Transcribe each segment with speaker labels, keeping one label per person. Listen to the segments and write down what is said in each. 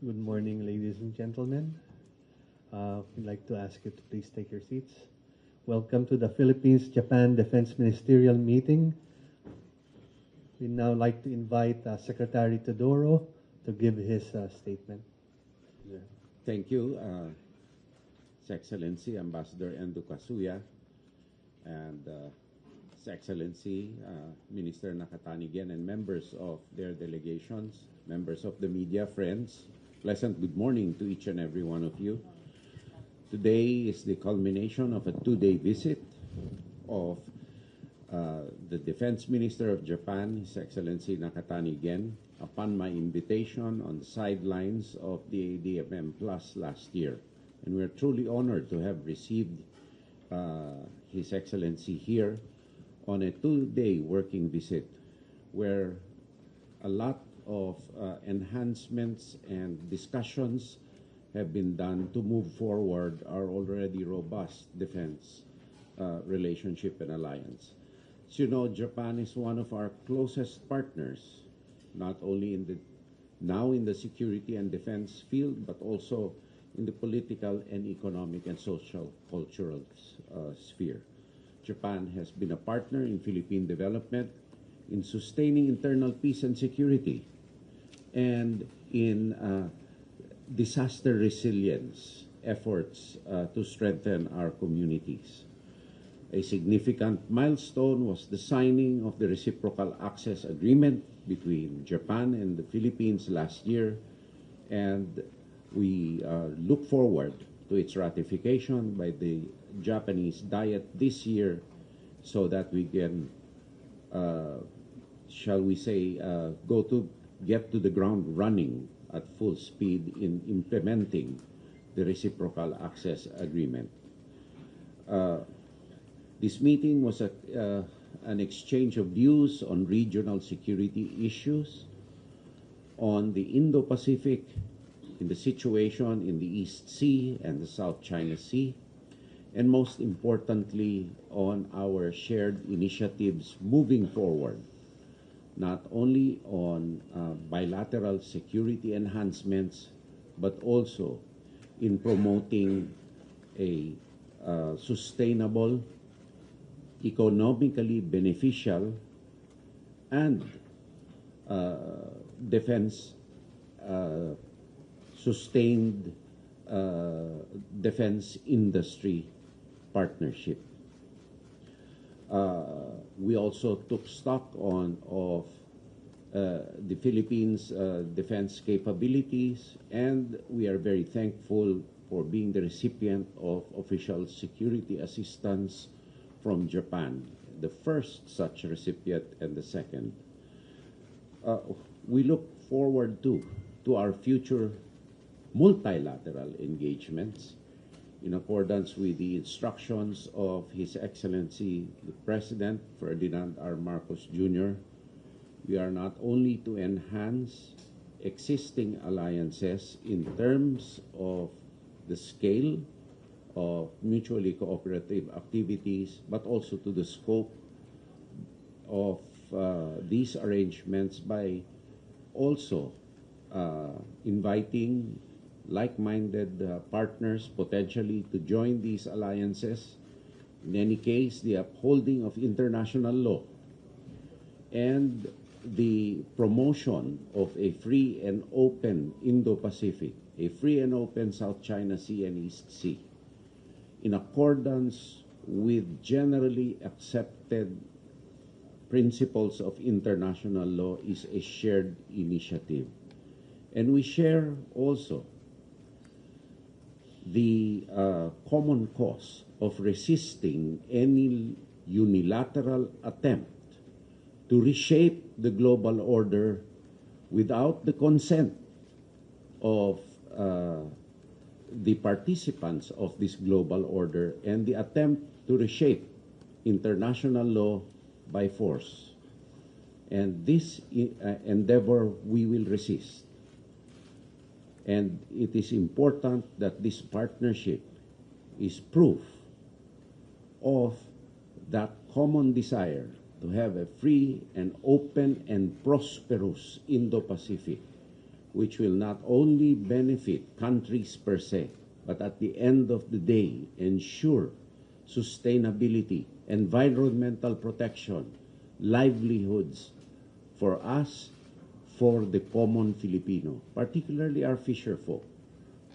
Speaker 1: Good morning, ladies and gentlemen. We'd like to ask you to please take your seats. Welcome to the Philippines-Japan Defense Ministerial Meeting. We'd now like to invite Secretary Teodoro to give his statement.
Speaker 2: Yeah. Thank you, His Excellency Ambassador Endo Kasuya, and His Excellency Minister Nakatani again, and members of their delegations, members of the media, friends. Pleasant good morning to each and every one of you. Today is the culmination of a two-day visit of the Defense Minister of Japan, His Excellency Nakatani again, upon my invitation on the sidelines of the ADMM Plus last year. And we're truly honored to have received His Excellency here on a two-day working visit where a lot of enhancements and discussions have been done to move forward our already robust defense relationship and alliance. As you know, Japan is one of our closest partners, not only now in the security and defense field, but also in the political and economic and social cultural sphere. Japan has been a partner in Philippine development, in sustaining internal peace and security, and in disaster resilience efforts to strengthen our communities. A significant milestone was the signing of the Reciprocal Access Agreement between Japan and the Philippines last year, and we look forward to its ratification by the Japanese Diet this year so that we can, shall we say, get to the ground running at full speed in implementing the Reciprocal Access Agreement. This meeting was an exchange of views on regional security issues, on the Indo-Pacific, in the situation in the East Sea and the South China Sea, and most importantly, on our shared initiatives moving forward, not only on bilateral security enhancements, but also in promoting a sustainable, economically beneficial, and defense sustained defense industry partnership. We also took stock of the Philippines' defense capabilities, and we are very thankful for being the recipient of official security assistance from Japan, the first such recipient and the second. We look forward to our future multilateral engagements in accordance with the instructions of His Excellency the President Ferdinand R. Marcos Jr. We are not only to enhance existing alliances in terms of the scale of mutually cooperative activities, but also to the scope of these arrangements by also inviting like-minded partners potentially to join these alliances. In any case, the upholding of international law and the promotion of a free and open Indo-Pacific, a free and open South China Sea and East Sea, in accordance with generally accepted principles of international law, is a shared initiative. And we share also the common cause of resisting any unilateral attempt to reshape the global order without the consent of the participants of this global order, and the attempt to reshape international law by force. And this endeavor we will resist. And it is important that this partnership is proof of that common desire to have a free and open and prosperous Indo-Pacific, which will not only benefit countries per se, but at the end of the day, ensure sustainability, environmental protection, livelihoods for us, for the common Filipino, particularly our fisherfolk,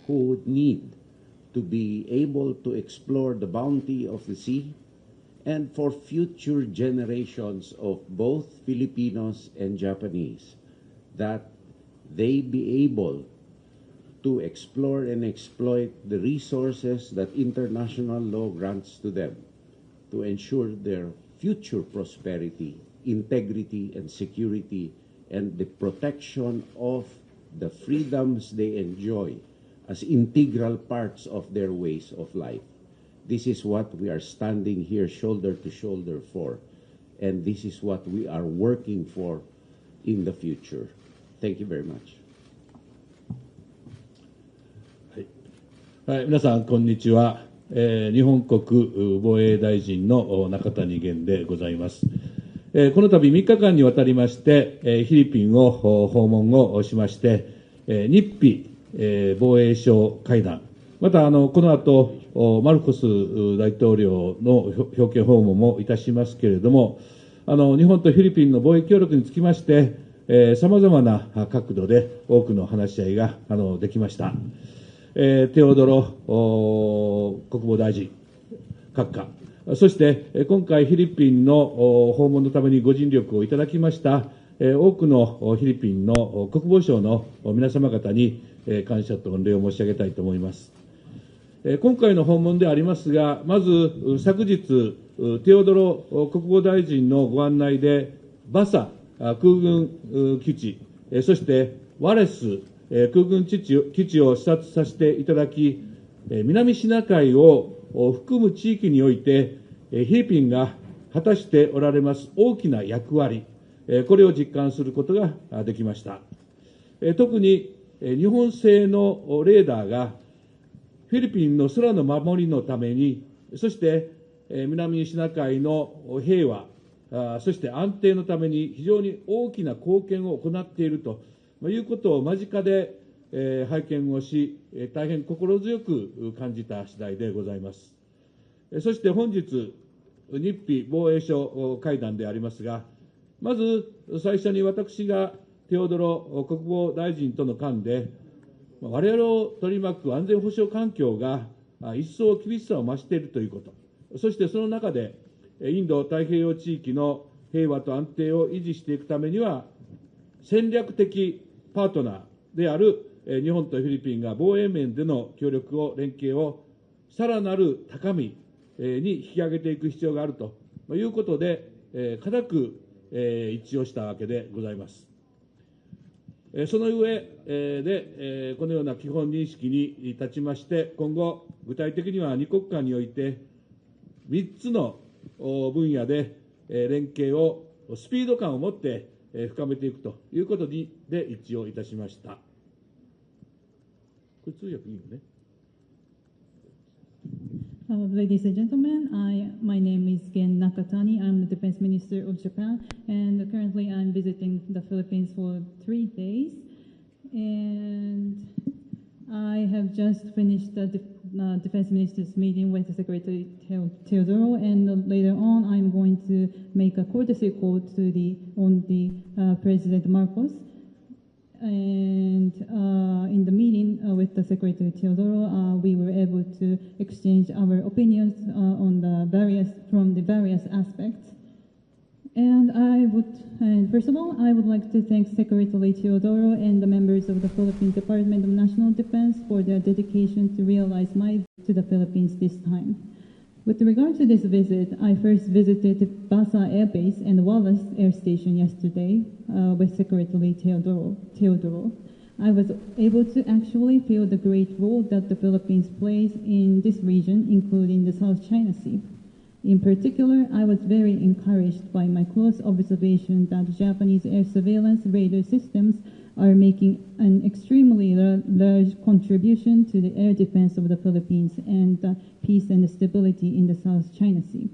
Speaker 2: who need to be able to explore the bounty of the sea, and for future generations of both Filipinos and Japanese, that they be able to explore and exploit the resources that international law grants to them to ensure their future prosperity, integrity, and security, and the protection of the freedoms they enjoy as integral parts of their ways of life. This is what we are standing here shoulder to shoulder for, and this is what we are working for in the future. Thank you very much.
Speaker 3: はい、皆さんこんにちは、日本国防衛大臣の中谷元でございます。この度3日間にわたりまして、フィリピンを訪問をしまして、日菲防衛相会談、またこの後マルコス大統領の表敬訪問もいたしますけれども、日本とフィリピンの防衛協力につきましてさまざまな角度で多くの話し合いができました。テオドロ国防大臣閣下、そして今回フィリピンの訪問のためにご尽力をいただきました多くのフィリピンの国防省の皆様方に感謝と御礼を申し上げたいと思います。今回の訪問でありますが、まず昨日テオドロ国防大臣のご案内でバサ空軍基地、そしてワレス空軍基地を視察させていただき、南シナ海を含む地域においてフィリピンが果たしておられます大きな役割、これを実感することができました。特に日本製のレーダーがフィリピンの空の守りのために、そして南シナ海の平和、そして安定のために非常に大きな貢献を行っているということを間近で拝見をし、大変心強く感じた次第でございます。そして本日、日菲防衛相会談でありますが、まず最初に私がテオドロ国防大臣との間で、我々を取り巻く安全保障環境が一層厳しさを増しているということ、そしてその中でインド太平洋地域の平和と安定を維持していくためには、戦略的パートナーである日本とフィリピンが防衛面での協力を、連携をさらなる高みに引き上げていく必要があるということで、固く一致をしたわけでございます。その上で、このような基本認識に立ちまして、今後、具体的には2国間において、3つの分野で連携をスピード感を持って深めていくということで一致をいたしました。これ通訳いいよね。
Speaker 4: Ladies and gentlemen, my name is Gen Nakatani. I'm the Defence Minister of Japan, and currently I'm visiting the Philippines for 3 days. And I have just finished the Defence Ministers meeting with the Secretary Teodoro, and later on I'm going to make a courtesy call on President Marcos. And in the meeting with the Secretary Teodoro, we were able to exchange our opinions on from the various aspects. And first of all, I would like to thank Secretary Teodoro and the members of the Philippine Department of National Defense for their dedication to realize my visit to the Philippines this time. With regard to this visit, I first visited Basa Air Base and Wallace Air Station yesterday with Secretary Teodoro. I was able to actually feel the great role that the Philippines plays in this region, including the South China Sea. In particular, I was very encouraged by my close observation that Japanese air surveillance radar systems are making an extremely large contribution to the air defense of the Philippines and peace and stability in the South China Sea.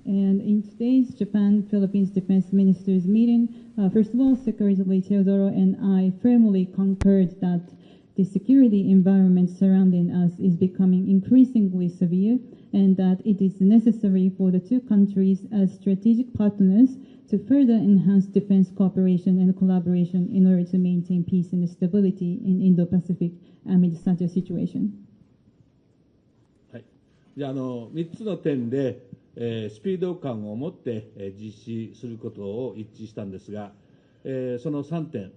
Speaker 4: And in today's Japan-Philippines Defense Ministers meeting, first of all, Secretary Teodoro and I firmly concurred that the security environment surrounding us is becoming increasingly severe, and that it is necessary for the two countries as strategic partners to further enhance defense cooperation and collaboration in order to maintain peace and stability in Indo-Pacific amid such a situation.
Speaker 3: はい、じゃあ3つの点で、スピード感を持って、実施することを一致したんですが、その3点、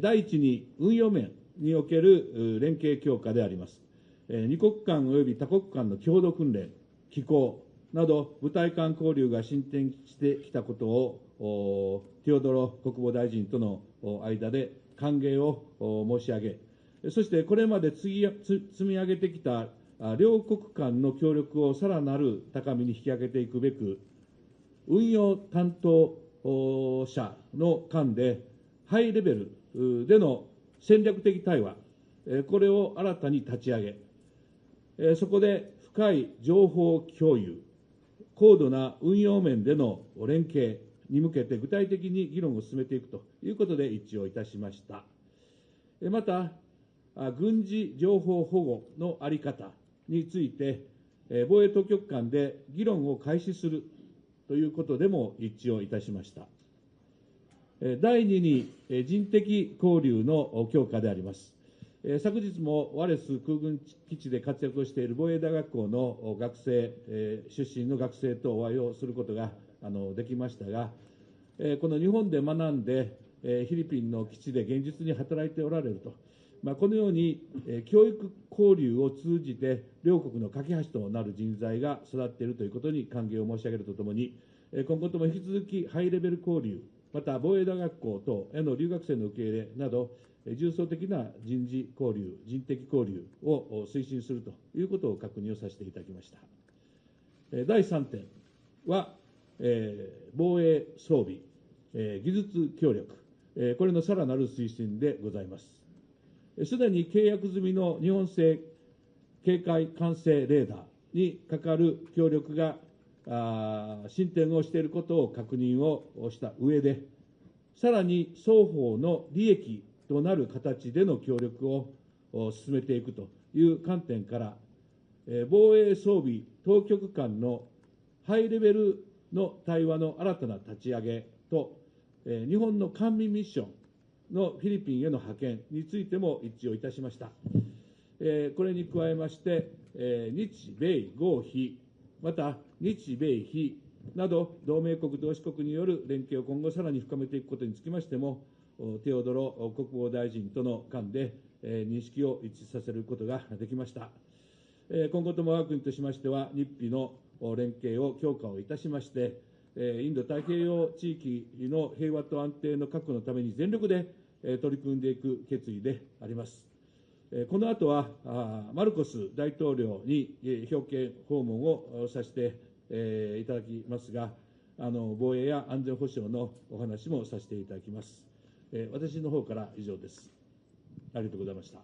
Speaker 3: 第一に運用面における連携強化であります。二国間及び多国間の共同訓練、機構など部隊間交流が進展してきたことをテオドロ国防大臣との間で歓迎を申し上げ、そしてこれまで積み上げてきた両国間の協力をさらなる高みに引き上げていくべく、運用担当者の間でハイレベルでの戦略的対話、これを新たに立ち上げ、そこで深い情報共有、高度な運用面での連携に向けて具体的に議論を進めていくということで一致をいたしました。また、軍事情報保護の在り方について、防衛当局間で議論を開始するということでも一致をいたしました。第2に人的交流の強化であります。昨日もワレス空軍基地で活躍をしている防衛大学校の学生、出身の学生とお会いをすることができましたが、この日本で学んで、フィリピンの基地で現実に働いておられると、このように教育交流を通じて両国の架け橋となる人材が育っているということに歓迎を申し上げるとともに、今後とも引き続きハイレベル交流、また防衛大学校等への留学生の受け入れなど、重層的な人事交流、人的交流を推進するということを確認をさせていただきました。第3点は、防衛装備、技術協力、これのさらなる推進でございます。すでに契約済みの日本製警戒管制レーダーにかかる協力が進展をしていることを確認をした上で、さらに双方の利益となる形での協力を進めていくという観点から、防衛装備当局間のハイレベルの対話の新たな立ち上げと、日本の官民ミッションのフィリピンへの派遣についても一致をいたしました。これに加えまして、日米豪非、また日米非など同盟国同志国による連携を今後さらに深めていくことにつきましても、テオドロ国防大臣との間で認識を一致させることができました。今後とも我が国としましては、日菲の連携を強化をいたしまして、インド太平洋地域の平和と安定の確保のために全力で取り組んでいく決意であります。この後はマルコス大統領に表敬訪問をさせていただきますが、防衛や安全保障のお話もさせていただきます。私の方から以上です。ありがとうございました。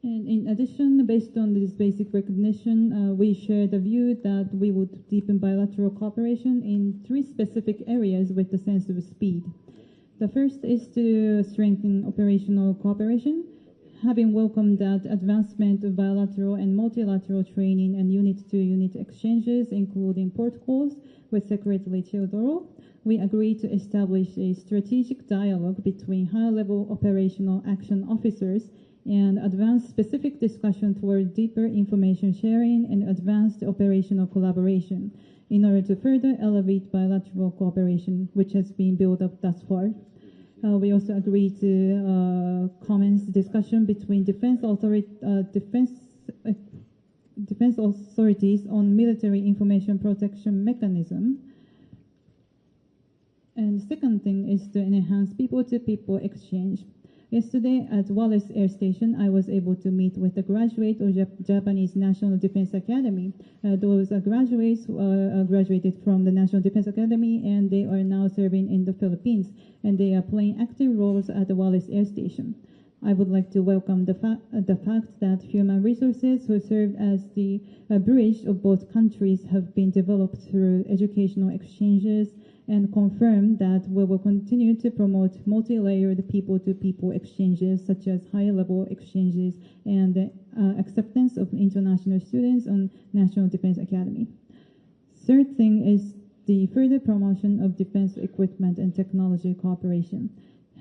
Speaker 4: And in addition, based on this basic recognition, we share the view that we would deepen bilateral cooperation in 3 specific areas with a sense of speed. The first is to strengthen operational cooperation, having welcomed that advancement of bilateral and multilateral training and unit-to-unit exchanges, including protocols, with Secretary Teodoro. We agreed to establish a strategic dialogue between high-level operational action officers and advance specific discussion toward deeper information sharing and advanced operational collaboration in order to further elevate bilateral cooperation, which has been built up thus far. We also agreed to commence discussion between defense authorities on military information protection mechanism. And the second thing is to enhance people-to-people exchange. Yesterday at Wallace Air Station, I was able to meet with a graduate of Japanese National Defense Academy. Those graduates graduated from the National Defense Academy, and they are now serving in the Philippines, and they are playing active roles at the Wallace Air Station. I would like to welcome the fact that human resources who serve as the bridge of both countries have been developed through educational exchanges, and confirm that we will continue to promote multi-layered people-to-people exchanges, such as high-level exchanges and acceptance of international students on National Defense Academy. Third thing is the further promotion of defense equipment and technology cooperation.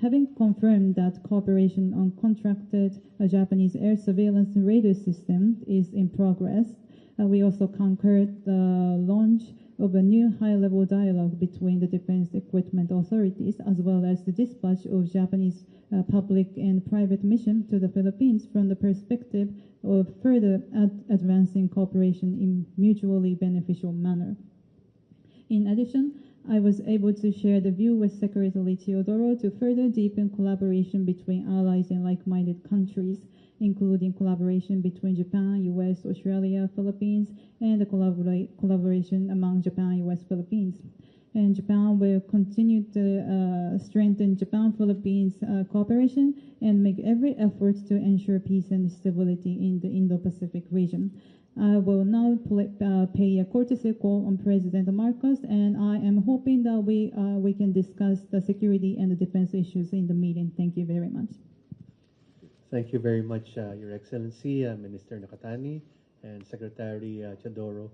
Speaker 4: Having confirmed that cooperation on contracted Japanese air surveillance radar system is in progress, we also concurred the launch of a new high-level dialogue between the defense equipment authorities, as well as the dispatch of Japanese public and private mission to the Philippines from the perspective of further advancing cooperation in mutually beneficial manner. In addition, I was able to share the view with Secretary Teodoro to further deepen collaboration between allies and like-minded countries, including collaboration between Japan, U.S., Australia, Philippines, and the collaboration among Japan, U.S., Philippines. And Japan will continue to strengthen Japan-Philippines cooperation and make every effort to ensure peace and stability in the Indo-Pacific region. I will now pay a courtesy call on President Marcos, and I am hoping that we can discuss the security and the defense issues in the meeting. Thank you very much.
Speaker 1: Thank you very much, Your Excellency, Minister Nakatani, and Secretary Teodoro.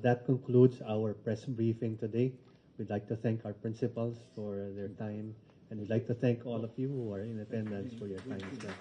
Speaker 1: That concludes our press briefing today. We'd like to thank our principals for their time, and we'd like to thank all of you who are in attendance for your time as well.